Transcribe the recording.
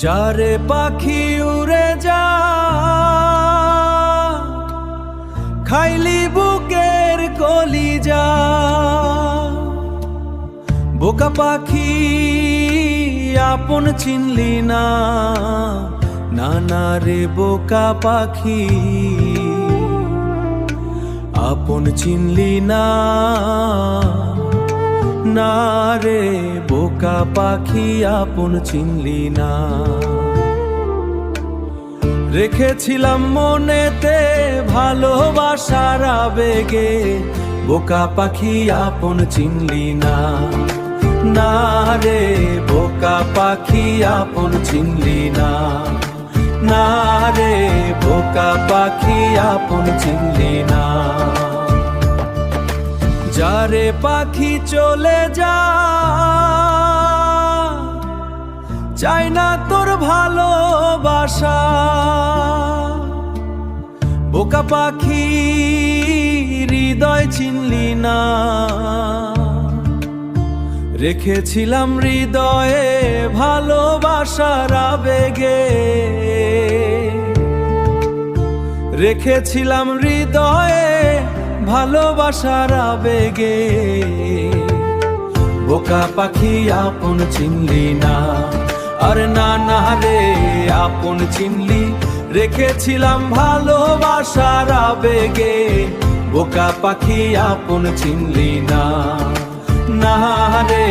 যারে পাখি উড়ে যা খাইলি বুকের কলিজা, বোকা পাখি আপন চিনলি না, না না রে বোকা পাখি আপন চিনলি না, না রে বোকা পাখি আপন চিনলি না। রেখেছিলাম মনেতে ভালোবাসার আবেগে, বোকা পাখি আপন চিনলি না, না রে বোকা পাখি আপন চিনলি না, না রে বোকা পাখি আপন চিনলি না। যারে পাখি চলে যা চাই না তোর ভালোবাসা, বোকা পাখি হৃদয় চিনলি না। রেখেছিলাম হৃদয়ে ভালোবাসার আবেগে, রেখেছিলাম হৃদয়ে ভালোবাসার আবেগে, বোকা পাখি আপন চিনলি না, আরে না না রে আপন চিনলি। রেখেছিলাম ভালোবাসার আবেগে, বোকা পাখি আপন চিনলি না, না রে